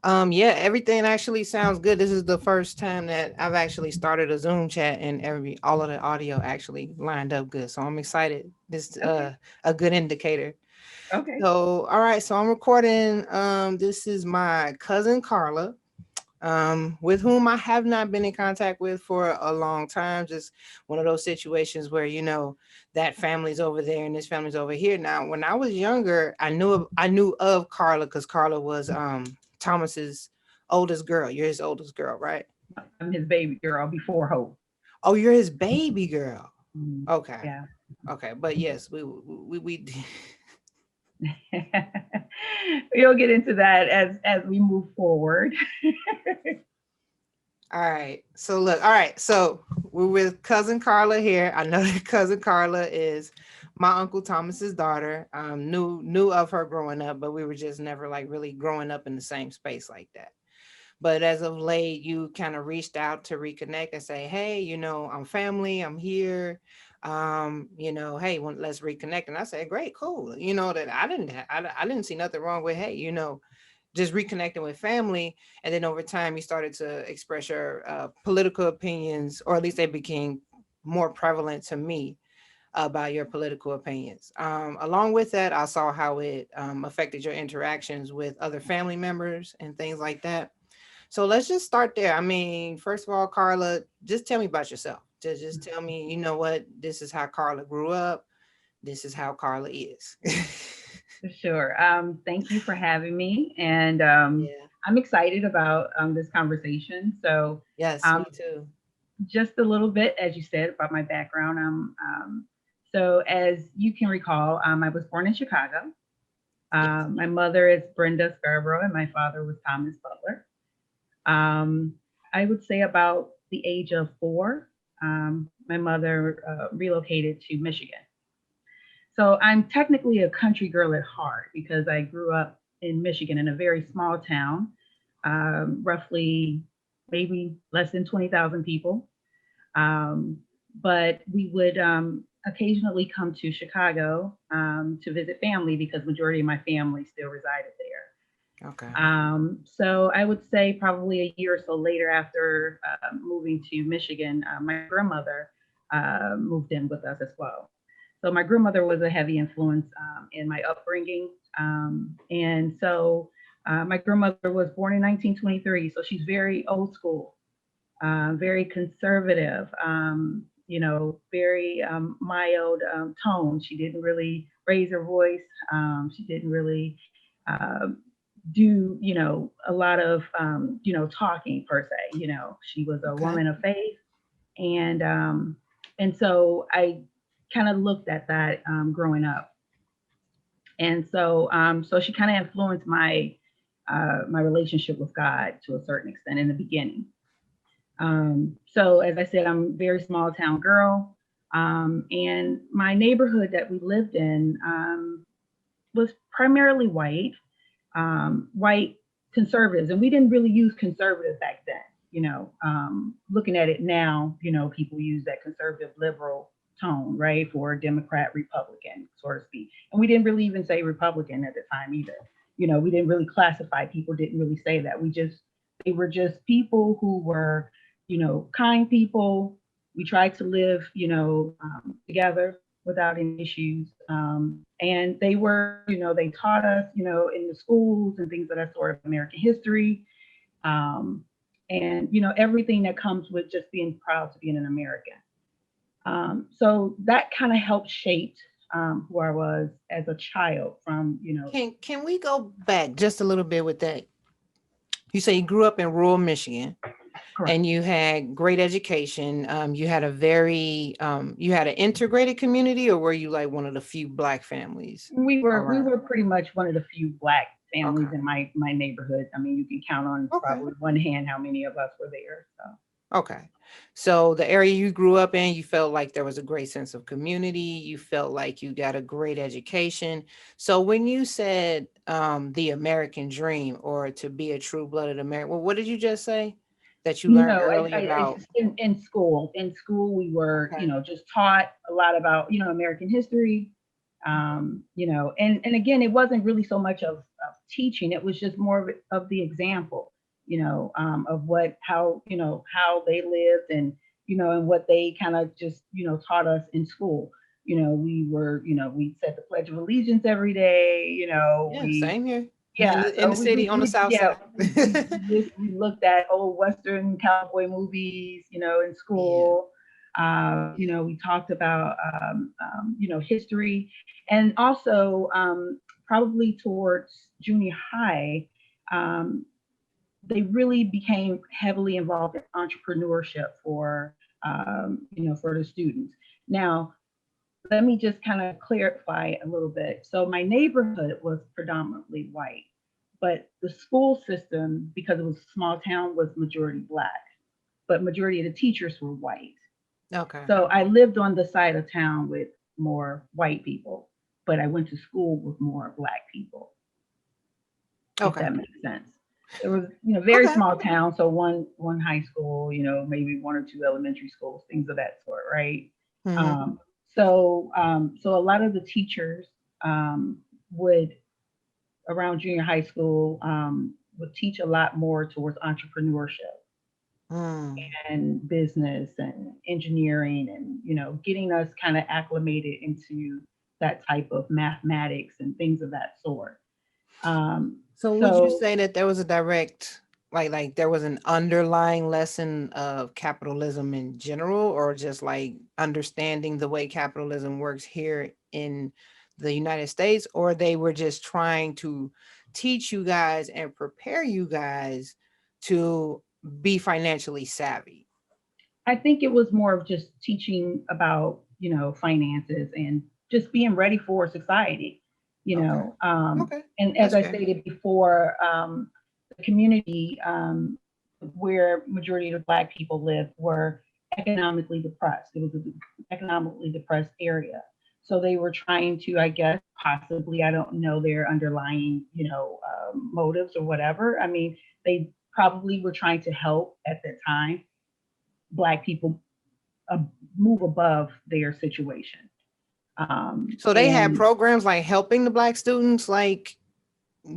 Yeah, everything actually sounds good. This is the first time that I've actually started a Zoom chat and all of the audio actually lined up good. So I'm excited. This Okay. a good indicator. Okay. So all right, so I'm recording. This is my cousin Karla, with whom I have not been in contact with for a long time. Just one of those situations where that family's over there and this family's over here. Now, when I was younger, I knew of Karla because Karla was Thomas's oldest girl. You're his oldest girl, right? I'm his baby girl before Hope. Oh, you're his baby girl. Mm, Okay, yeah. okay, but yes, we We'll get into that as we move forward. All right. So look, all right. So we're with cousin Karla here. I know that cousin Karla is my uncle Thomas's daughter. Knew of her growing up, but we were just never like really growing up in the same space like that. But as of late, you kind of reached out to reconnect and say, hey, I'm family, I'm here. Hey, let's reconnect. And I said, great, cool. That I didn't see nothing wrong with, hey, just reconnecting with family. And then over time you started to express your political opinions, or at least they became more prevalent to me about your political opinions. Along with that, I saw how it affected your interactions with other family members and things like that. So let's just start there. I mean, first of all, Karla, just tell me about yourself. Just tell me, you know what, this is how Karla grew up, this is how Karla is. Sure. Thank you for having me, and Yeah. I'm excited about this conversation. So, Yes, um, me too. just a little bit, as you said, about my background. So as you can recall, I was born in Chicago. Yes. My mother is Brenda Scarborough, and my father was Thomas Butler. Um, I would say about the age of 4, my mother relocated to Michigan. So I'm technically a country girl at heart because I grew up in Michigan in a very small town, roughly maybe less than 20,000 people. Um, but we would occasionally come to Chicago to visit family because majority of my family still resided there. Okay. So I would say probably a year or so later after moving to Michigan, my grandmother moved in with us as well. So my grandmother was a heavy influence in my upbringing. And so my grandmother was born in 1923, so she's very old school, very conservative, very mild tone. She didn't really raise her voice. She didn't really uh, do, a lot of, talking per se. She was a Okay. woman of faith, and so I kind of looked at that growing up, and so she kind of influenced my relationship with God to a certain extent in the beginning. So as I said, I'm a very small town girl. And my neighborhood that we lived in was primarily white conservatives. And we didn't really use conservative back then. Looking at it now, people use that conservative liberal tone, right, for Democrat, Republican, so to speak. And we didn't really even say Republican at the time either. We didn't really classify people, didn't really say that. They were just people who were kind people. We tried to live, together without any issues. And they were, they taught us, in the schools and things of that sort of American history. Um, and, everything that comes with just being proud to be an American. So that kind of helped shape who I was as a child from, Can we go back just a little bit with that? You say you grew up in rural Michigan correct. and you had great education. You had a very you had an integrated community, or were you like one of the few black families We around? were pretty much one of the few black Okay. families in my neighborhood. I mean, you can count on Okay. probably one hand how many of us were there. So Okay. So the area you grew up in, you felt like there was a great sense of community. You felt like you got a great education. So when you said the American dream, or to be a true-blooded American, well, what did you just say that you learned no, early I about? just in school. In school, we were Okay. just taught a lot about American history. And again, it wasn't really so much of teaching. It was just more of the example, of how they lived, and and what they kind of just taught us in school. We said the Pledge of Allegiance every day. Yeah, We same here. Yeah, In so the city on the south yeah, side. we looked at old Western cowboy movies, in Yeah. school. We talked about, history, and also probably towards junior high, um, they really became heavily involved in entrepreneurship for the students. Now, let me just kind of clarify a little bit. So my neighborhood was predominantly white, but the school system, because it was a small town, was majority black, but majority of the teachers were white. Okay. So I lived on the side of town with more white people, but I went to school with more black people, if Okay. that makes sense. It was, very Okay. small town, so one high school, maybe one or two elementary schools, things of that sort, right? Hmm. Um, so a lot of the teachers would around junior high school would teach a lot more towards entrepreneurship Mm. and business and engineering, and getting us kind of acclimated into that type of mathematics and things of that sort. Um, So would you so say that there was a direct, like there was an underlying lesson of capitalism in general, or just like understanding the way capitalism works here in the United States, or they were just trying to teach you guys and prepare you guys to be financially savvy? I think it was more of just teaching about, finances and just being ready for society, you Okay. know. Um, Okay. and as That's I fair. stated before, the community where majority of the Black people lived were economically depressed. It was an economically depressed area. So they were trying to, I guess, possibly, I don't know their underlying, motives or whatever. I mean, they probably were trying to help at that time Black people uh, move above their situation. So they had And programs like helping the Black students like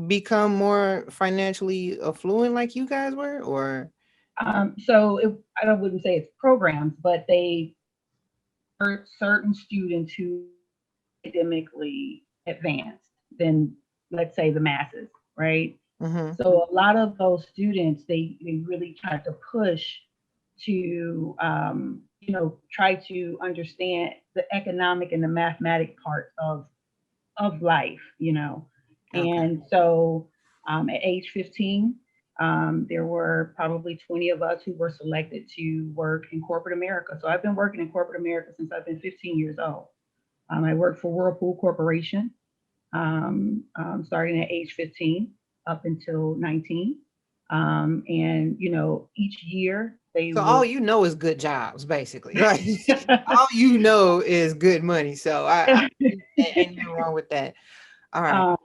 become more financially affluent like you guys were, or I wouldn't say it's programs, but they are certain students who academically advanced than, let's say, the masses, right? Mhm. So a lot of those students, they really tried to push to, try to understand the economic and the mathematic part of life, Okay. And so at age 15, there were probably 20 of us who were selected to work in corporate America. So I've been working in corporate America since I've been 15 years old. I worked for Whirlpool Corporation, starting at age 15 up until 19. And, each year they So all would. you know is good jobs, basically. Right? All you know is good money. So I ain't nothing wrong with that. All right. um,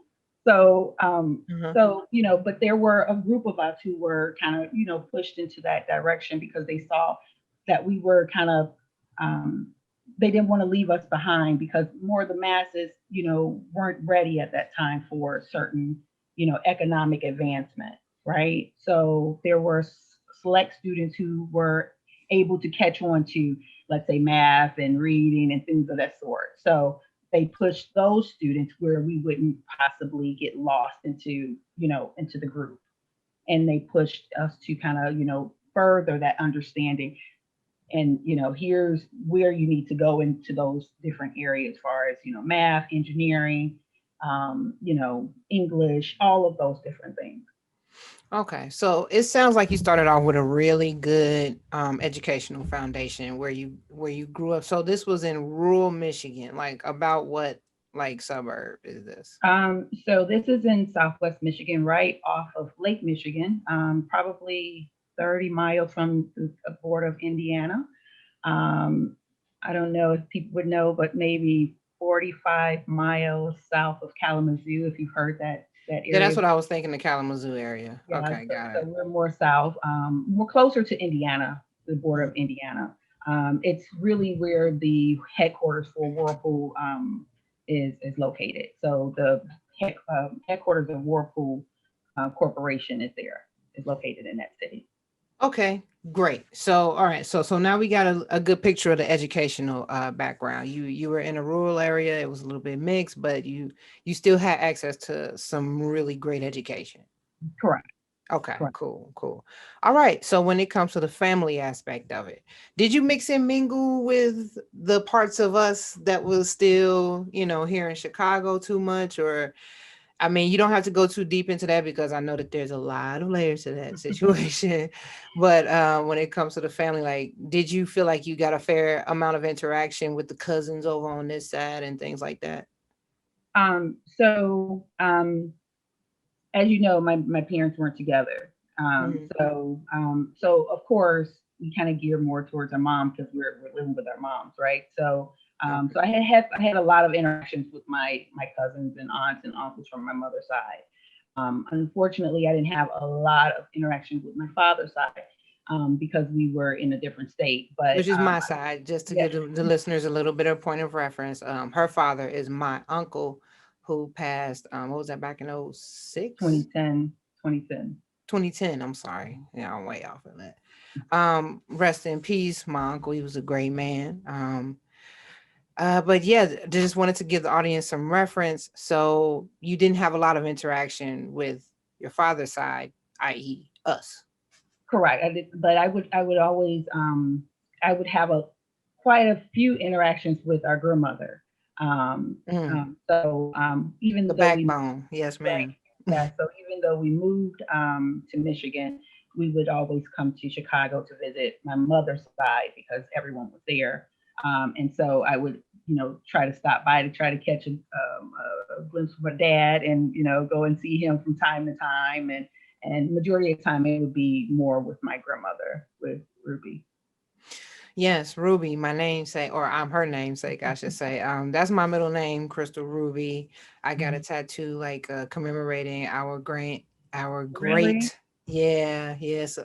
So, Uh-huh. but there were a group of us who were kind of, pushed into that direction because they saw that we were kind of, they didn't want to leave us behind because more of the masses, weren't ready at that time for certain, economic advancement, right? So there were select students who were able to catch on to, let's say, math and reading and things of that sort. So they pushed those students where we wouldn't possibly get lost into the group, and they pushed us to kind of further that understanding, and here's where you need to go into those different areas as far as math, engineering, English, all of those different things. Okay. So it sounds like you started off with a really good educational foundation where you grew up. So this was in rural Michigan. Like about what like suburb is this? So this is in Southwest Michigan, right off of Lake Michigan, probably 30 miles from the border of Indiana. Um, I don't know if people would know, but maybe 45 miles south of Kalamazoo, if you've heard that Yeah, that's area. what I was thinking, the Kalamazoo area. Yeah, Okay, so, got so it. we're more south, we're closer to Indiana, the border of Indiana. It's really where the headquarters for Whirlpool is located. So the headquarters of Whirlpool Corporation is located in that city. Okay, great. So, all right. So now we got a good picture of the educational background. You were in a rural area. It was a little bit mixed, but you still had access to some really great education. Correct. Okay, Correct. cool, cool. All right. So when it comes to the family aspect of it, did you mix and mingle with the parts of us that was still, here in Chicago too much? Or, I mean, you don't have to go too deep into that because I know that there's a lot of layers to that situation. But when it comes to the family, like, did you feel like you got a fair amount of interaction with the cousins over on this side and things like that? So as you know, my parents weren't together. Mhm. So of course we kind of gear more towards our mom because we're living with our moms, right? So Okay. I had a lot of interactions with my cousins and aunts and uncles from my mother's side. Unfortunately, I didn't have a lot of interactions with my father's side because we were in a different state. But Which is my side, just to yeah, give the listeners a little bit of point of reference. Her father is my uncle who passed, what was that, back in oh six, 2010, 2010. 2010. I'm sorry. Yeah, I'm way off of that. Rest in peace, my uncle. He was a great man. But yeah, just wanted to give the audience some reference. So you didn't have a lot of interaction with your father's side, i.e. us. Correct. I did, but I would always I would have a quite a few interactions with our grandmother. Mm, Even the though we backbone. Yes, right, ma'am. yeah, so even though we moved to Michigan, we would always come to Chicago to visit my mother's side because everyone was there. And so I would, try to stop by to try to catch a glimpse of my dad and, go and see him from time to time. And majority of the time it would be more with my grandmother, with Ruby. Yes, Ruby, my namesake, or I'm her namesake, I should say. That's my middle name, Crystal Ruby. I got a Mhm. tattoo like commemorating our Really? great, yeah, yes,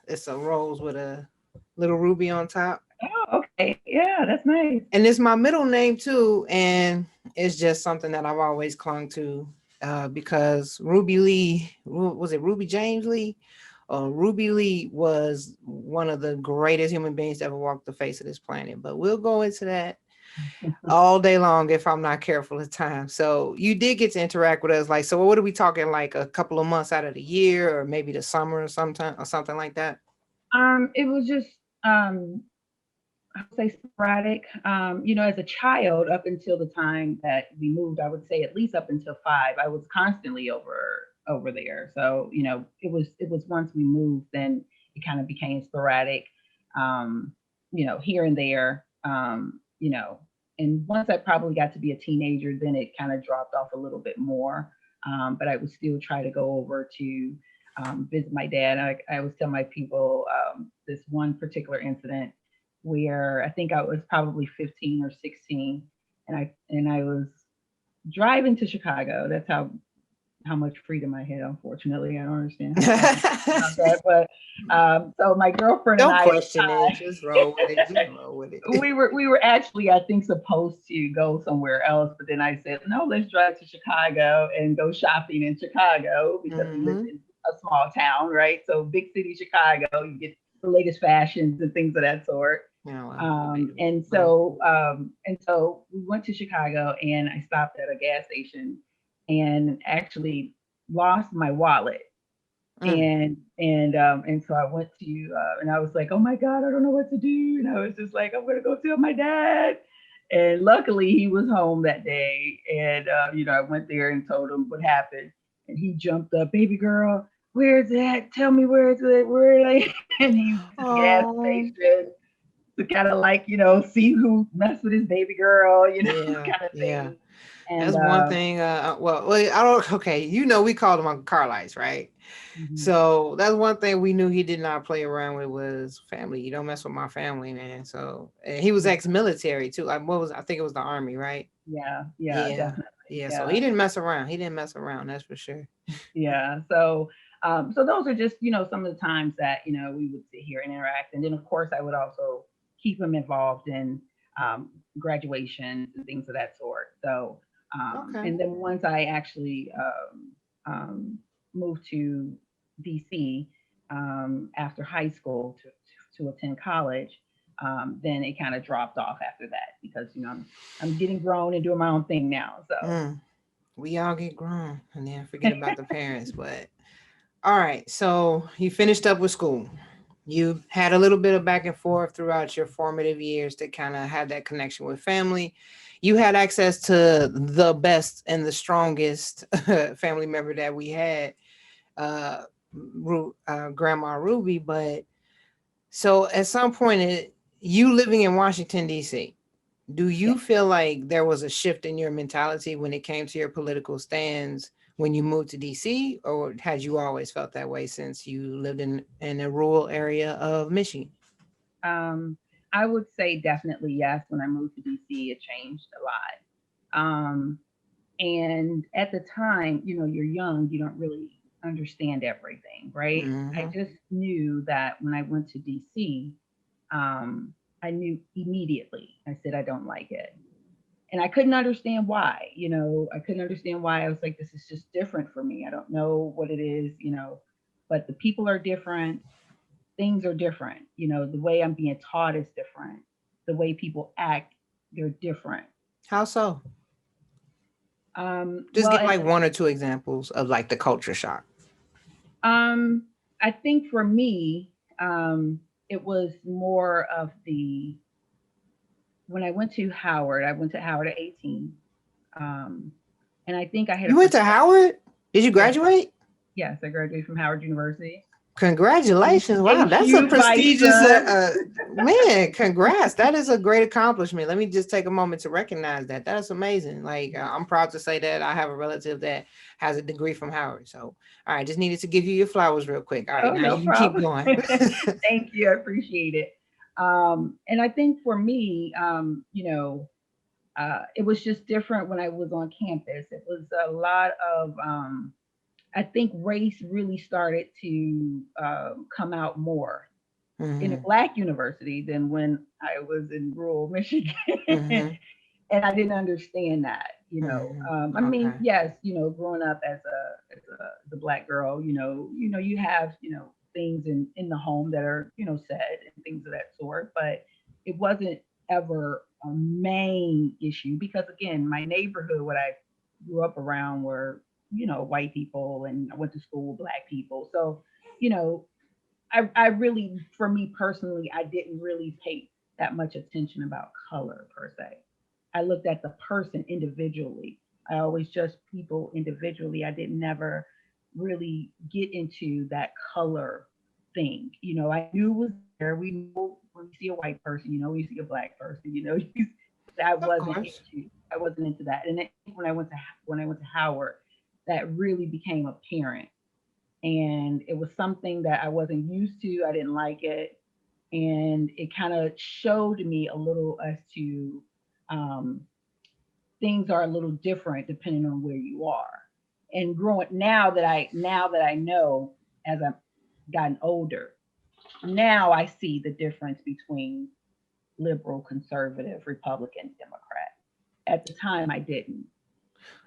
it's a rose with a little ruby on top. Oh, okay. Yeah, that's nice. And it's my middle name too, and it's just something that I've always clung to because Ruby Lee, was it Ruby James Lee? Ruby Lee was one of the greatest human beings to ever walk the face of this planet. But we'll go into that all day long if I'm not careful at times. So you did get to interact with us, like, so what are we talking, like a couple of months out of the year, or maybe the summer or sometime or something like that? It was just um I would say sporadic. As a child, up until the time that we moved, I would say at least up until 5, I was constantly over there. So it was once we moved, then it kind of became sporadic, here and there. And once I probably got to be a teenager, then it kind of dropped off a little bit more. But I would still try to go over to visit my dad. I always tell my people this one particular incident where I think I was probably 15 or 16, and I was driving to Chicago. That's how much freedom I had. Unfortunately, I don't understand how some people have that, but so my girlfriend and Don't I at question it. the Just roll with it. Just roll with time, it. we were actually, I think, supposed to go somewhere else, but then I said no, let's drive to Chicago and go shopping in Chicago because we lived Hmm. in a small town, right? So big city Chicago, you get the latest fashions and things of that sort. Yeah, well, Um, debatable. and But so and so we went to Chicago and I stopped at a gas station and actually lost my wallet. mm. And so I went to and I was like, oh my God, I don't know what to do. And I was just like, I'm gonna go tell my dad. And luckily he was home that day. And I went there and told him what happened. And he jumped up, baby girl, where's that? Tell me where it's at, where are they? And he went to the gas Oh, station to kind of like, see who messed with his baby girl, yeah, kind of yeah. thing. And That's one thing. Well, I don't. Okay, we called him Uncle Carlice, right? mhm, So that's one thing we knew he did not play around with was family. You don't mess with my family, man. So and he was yeah, ex-military too. Like what was I think it was the army, right? yeah, yeah, Yeah, definitely, yeah. So yeah, he didn't mess around. He didn't mess around. That's for sure. yeah. So those are just some of the times that we would sit here and interact, and then of course I would also keep him involved in um, graduations and things of that sort. So Okay. And then once I actually moved to DC after high school to attend college, then it kind of dropped off after that because I'm getting grown and doing my own thing now. So Mm, we all get grown and then forget about the parents. But all right. So you finished up with school. You had a little bit of back and forth throughout your formative years to kind of have that connection with family. You had access to the best and the strongest family member that we had, uh, Grandma Ruby. But so at some point, you living in Washington, D.C., do yeah. you feel like there was a shift in your mentality when it came to your political stands when you moved to DC, or had you always felt that way since you lived in a rural area of Michigan? Um, I would say definitely yes. When I moved to DC, it changed a lot. And at the time, you're young, you don't really understand everything, right? I Mm-hmm. just knew that when I went to DC, um, I knew immediately. I said, I don't like it. And I couldn't understand why, I couldn't understand why. I was like, this is just different for me. I don't know what it is, but the people are different, things are different. The way I'm being taught is different. The way people act, they're different. How so? Just Well, give like one or two examples of like the culture shock. um, I think for me, it was more of the when I went to Howard at 18. Um, and I think I had a You went to perspective. Howard? Did you Yes, graduate? yes, I graduated from Howard University. Congratulations. Wow, Thank that's a you, prestigious Visa. man, congrats. That is a great accomplishment. Let me just take a moment to recognize that. That's amazing. Like I'm proud to say that I have a relative that has a degree from Howard. So, all right, just needed to give you your flowers real quick. All right, Oh, now no you can keep problem. going. Thank you. I appreciate it. And I think for me, it was just different when I was on campus. It was a lot of, I think race really started to come out more in a Hmm. Black university than when I was in rural Michigan. Hmm. And I didn't understand that. Hmm. I mean, Okay. yes, growing up as a Black girl, you have things in the home that are said and things of that sort, but it wasn't ever a main issue because again, my neighborhood, what I grew up around were white people, and I went to school with Black people, so you know I really, for me personally, I didn't really pay that much attention about color per se. I looked at the person individually. I always judged people individually. I didn't never really get into that color thing. I knew it was there. We know when we see a white person, when you see a Black person, that Of wasn't course. into. I wasn't into that. And I think when I went to Howard, that really became apparent, and it was something that I wasn't used to. I didn't like it, and it kind of showed me a little as to um, things are a little different depending on where you are. And growing now that I know as I've gotten older, now I see the difference between liberal, conservative, Republican, Democrat. At the time, I didn't.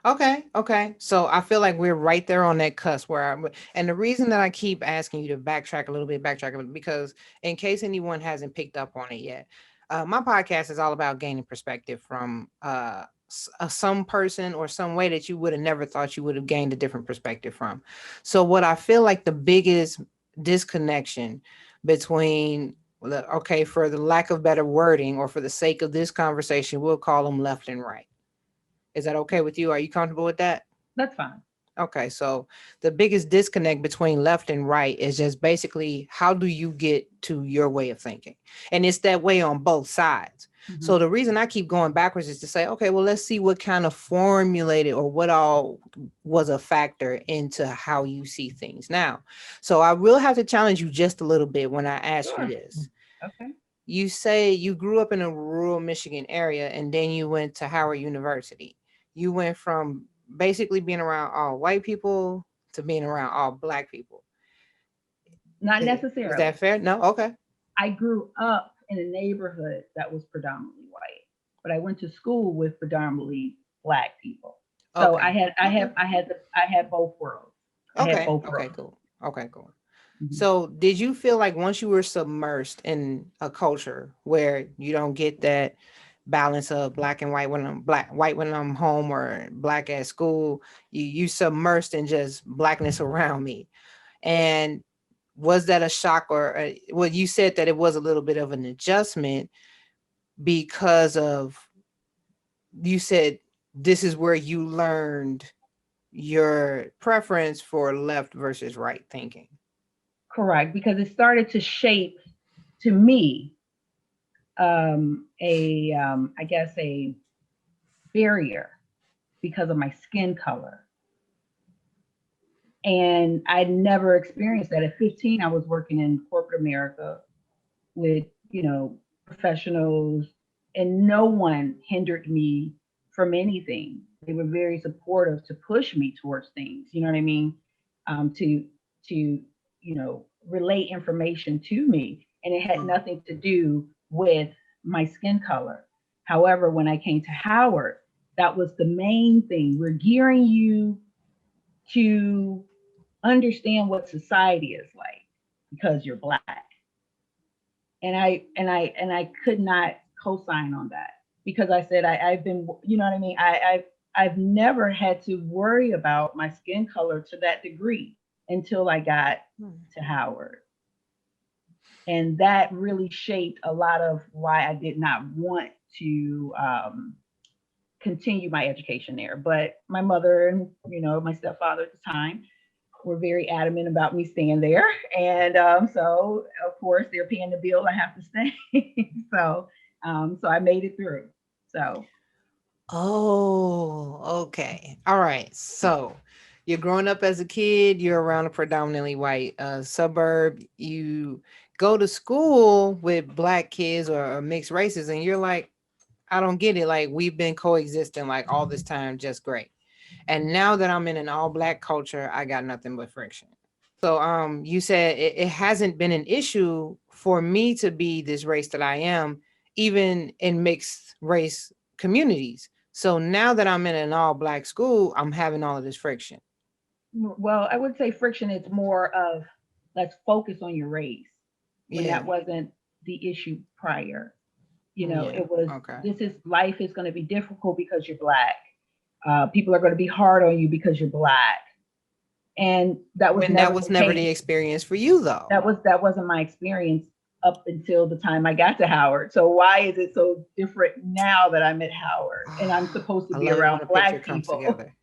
Okay, okay. So I feel like we're right there on that cusp where and the reason that I keep asking you to backtrack a little, because in case anyone hasn't picked up on it yet, my podcast is all about gaining perspective from some person or some way that you would have never thought you would have gained a different perspective from. So what I feel like the biggest disconnection between, okay, for the lack of better wording or for the sake of this conversation, we'll call them left and right. Is that okay with you? Are you comfortable with that? That's fine. Okay, so the biggest disconnect between left and right is just basically how do you get to your way of thinking? And it's that way on both sides. So Hmm. the reason I keep going backwards is to say, okay, well, let's see what kind of formulated or what all was a factor into how you see things now. So I will have to challenge you just a little bit when I ask you Sure. this. Okay. You say you grew up in a rural Michigan area and then you went to Howard University. You went from basically being around all white people to being around all Black people. Not Is that necessarily. fair? No? Okay. I grew up in a neighborhood that was predominantly white, but I went to school with predominantly Black people. So Okay. Okay. I had both worlds. I had Okay. both Okay. worlds. Cool. Okay. Cool. Mhm. So, did you feel like once you were submersed in a culture where you don't get that balance of black and white when I'm black, white when I'm home, or black at school, you submersed in just blackness around me? And was that a shock, or well, you said that it was a little bit of an adjustment because of, you said this is where you learned your preference for left versus right thinking. Correct, because it started to shape to me a I guess a barrier because of my skin color. And I'd never experienced that. At 15, I was working in corporate America with, professionals, and no one hindered me from anything. They were very supportive to push me towards things, you know what I mean? To relate information to me. And it had Mm. nothing to do with my skin color. However, when I came to Howard, that was the main thing. We're gearing you to understand what society is like because you're black. And I could not co-sign on that, because I said I've been, you know what I mean? I've never had to worry about my skin color to that degree until I got Mm. to Howard. And that really shaped a lot of why I did not want to continue my education there. But my mother and my stepfather at the time were very adamant about me staying there, and so of course they're paying the bill. I have to stay, so I made it through. So Oh, okay. All right. So you're growing up as a kid, you're around a predominantly white suburb. You go to school with black kids or mixed races, and you're like, I don't get it. Like, we've been coexisting like all this time, just great. And now that I'm in an all black culture, I got nothing but friction. So you said it hasn't been an issue for me to be this race that I am, even in mixed race communities. So now that I'm in an all black school, I'm having all of this friction. well, I would say friction is more of, let's focus on your race, when Yeah. that wasn't the issue prior. Yeah. It was, Okay. this is, life is going to be difficult because you're black. People are going to be hard on you because you're black. And that was When that never was the never the case. experience for you though. That wasn't my experience up until the time I got to Howard. So why is it so different now that I'm at Howard and I'm supposed to I be love it when around a picture black comes people? together.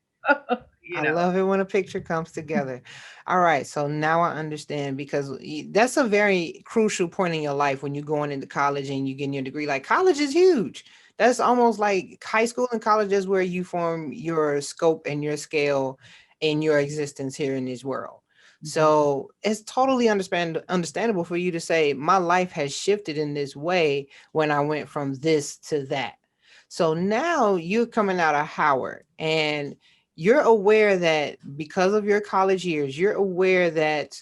you I know. love it when a picture comes together. All right, so now I understand, because that's a very crucial point in your life when you're going into college and you getting your degree. Like, college is huge. That's almost like high school and college is where you form your scope and your scale in your existence here in this world. Mhm. So it's totally understandable for you to say my life has shifted in this way when I went from this to that. So now you're coming out of Howard, and you're aware that because of your college years, you're aware that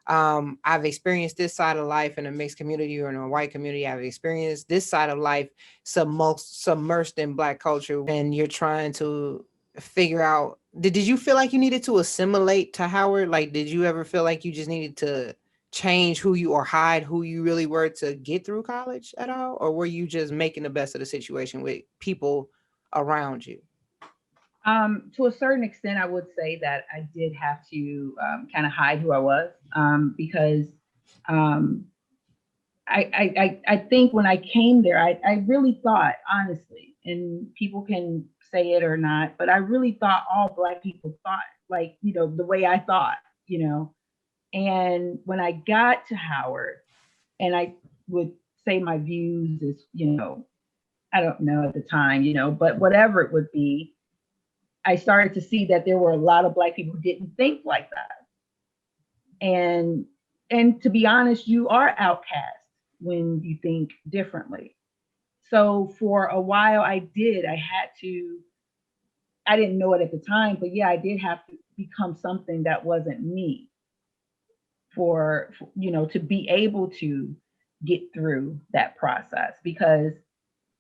I've experienced this side of life in a mixed community or in a white community. I've experienced this side of life submersed in black culture, and you're trying to figure out, did you feel like you needed to assimilate to Howard? Like, did you ever feel like you just needed to change who you, or hide who you really were to get through college at all? Or were you just making the best of the situation with people around you? To a certain extent, I would say that I did have to kind of hide who I was, because um, I think when I came there, I really thought, honestly, and people can say it or not, but I really thought all black people thought like, the way I thought, you know. And when I got to Howard, and I would say my views is, I don't know at the time, but whatever it would be, I started to see that there were a lot of black people who didn't think like that. And to be honest, you are outcast when you think differently. So for a while I had to, I didn't know it at the time, but yeah, I did have to become something that wasn't me for, to be able to get through that process, because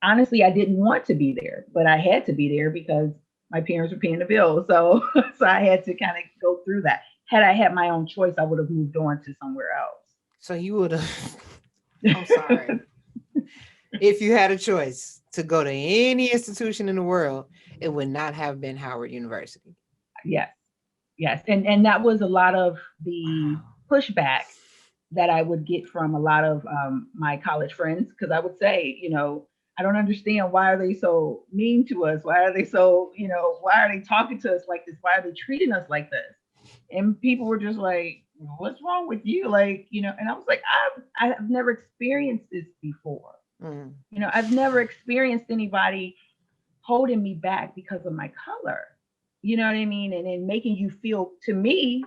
honestly I didn't want to be there, but I had to be there because My parents were paying the bill. So so I had to kind of go through that. Had I had my own choice, I would have moved on to somewhere So you would have, I'm else. sorry, if you had a choice to go to any institution in the world, it would not have been Howard University. Yes, yes. And that was a lot of the Wow. pushback that I would get from a lot of my college friends, because I would say, I don't understand, why are they so mean to us? Why are they so, why are they talking to us like this? Why are they treating us like this? And people were just like, what's wrong with you? Like, and I was like, I've never experienced this before. Mm. I've never experienced anybody holding me back because of my color. You know what I mean? And then making you feel, to me,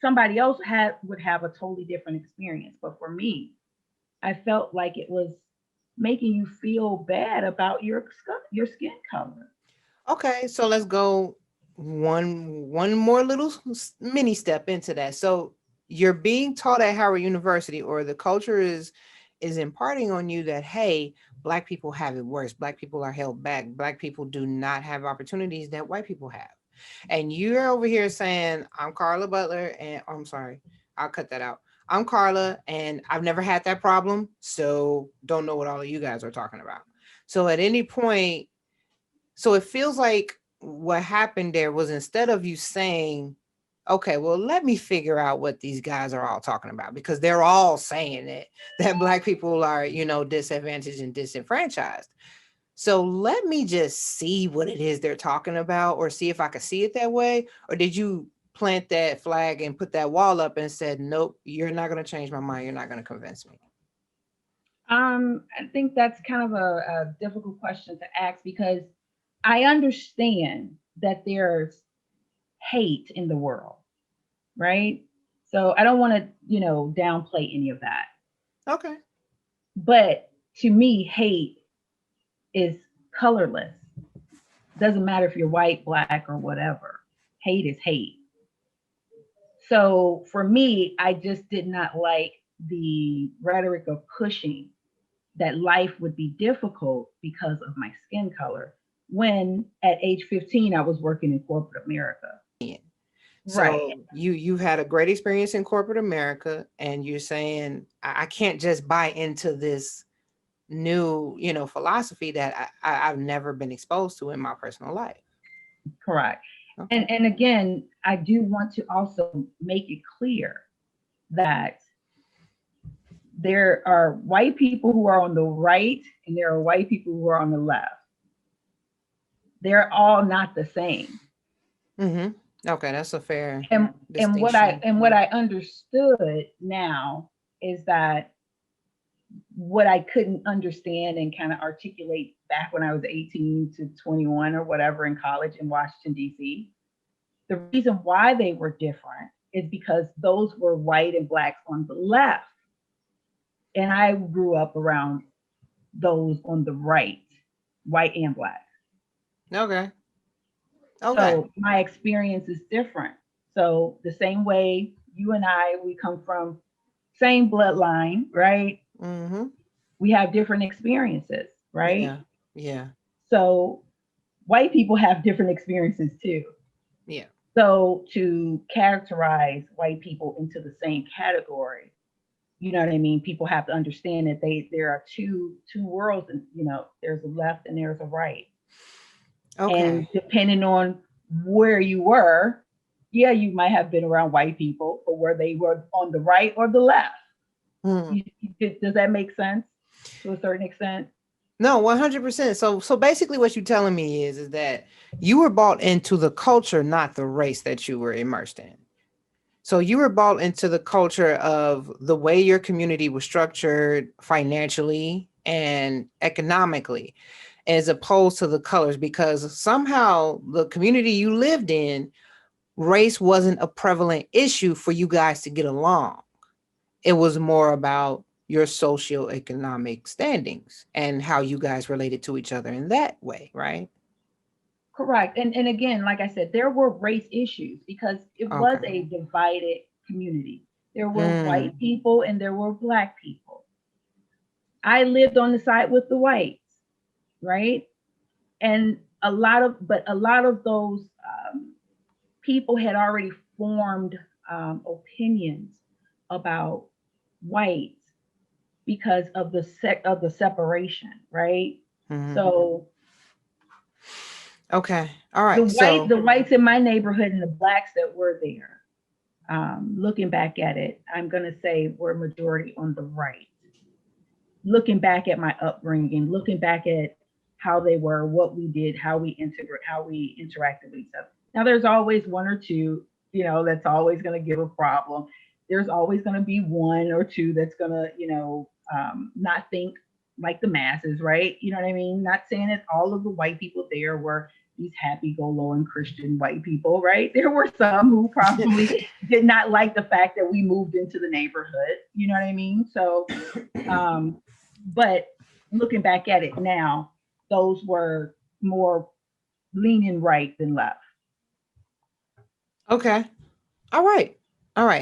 somebody else would have a totally different experience. But for me, I felt like it was making you feel bad about your skin color. Okay, so let's go one more little mini step into that. So you're being taught at Howard University, or the culture is imparting on you that, hey, black people have it worse. Black people are held back. Black people do not have opportunities that white people have. And you're over here saying, I'm Karla Butler, and I'm sorry, I'll cut that out. I'm Karla, and I've never had that problem, so don't know what all of you guys are talking about. So at any point, so it feels like what happened there was, instead of you saying, okay, well, let me figure out what these guys are all talking about, because they're all saying it, that black people are, disadvantaged and disenfranchised. So let me just see what it is they're talking about, or see if I could see it that way. Or did you plant that flag and put that wall up and said, nope, you're not going to change my mind. You're not going to convince me. I think that's kind of a difficult question to ask, because I understand that there's hate in the world, right? So I don't want to, downplay any of that. Okay. But to me, hate is colorless. Doesn't matter if you're white, black, or whatever. Hate is hate. So for me, I just did not like the rhetoric of pushing that life would be difficult because of my skin color, when at age 15 I was working in corporate America. Right. So you've had a great experience in corporate America, and you're saying, I can't just buy into this new, philosophy that I've never been exposed to in my personal life. Correct. Okay. And again, I do want to also make it clear that there are white people who are on the right and there are white people who are on the left. They're all not the same. Mm-hmm. Okay, that's a fair And distinction. what I understood now is that what I couldn't understand and kind of articulate back when I was 18 to 21 or whatever in college in Washington, D.C., the reason why they were different is because those were white and blacks on the left. And I grew up around those on the right, white and black. Okay. Okay. So my experience is different. So the same way you and I, we come from same bloodline, right? Mm-hmm. We have different experiences, right? Yeah. Yeah. So white people have different experiences too. Yeah. So to characterize white people into the same category, you know what I mean? People have to understand that there are two worlds, and there's a left and there's a right. And Okay. depending on where you were, yeah, you might have been around white people, or where they were on the right or the left. Hmm. Does that make sense to a certain extent? No, 100%. So basically what you're telling me is that you were bought into the culture, not the race that you were immersed in. So you were bought into the culture of the way your community was structured financially and economically, as opposed to the colors, because somehow the community you lived in, race wasn't a prevalent issue for you guys to get along. It was more about your socioeconomic standings and how you guys related to each other in that way, right? Correct. And again, like I said, there were race issues because it was Okay. a divided community. There were white Mm, people and there were black people. I lived on the side with the whites, right? And a lot of those people had already formed opinions about whites because of of the separation, right? Mhm. So Okay. All right. So, the whites in my neighborhood and the blacks that were there, looking back at it, I'm going to say we're majority on the right. Looking back at my upbringing, looking back at how they were, what we did, how we interacted with each other. Now, there's always one or two, that's always going to give a problem. There's always going to be one or two that's going to, not think like the masses, right? You know what I mean? Not saying that all of the white people there were these happy-go-lucky Christian white people, right? There were some who probably did not like the fact that we moved into the neighborhood. You know what I mean? So, um, but looking back at it now, those were more leaning right than left. okay. All right. All right.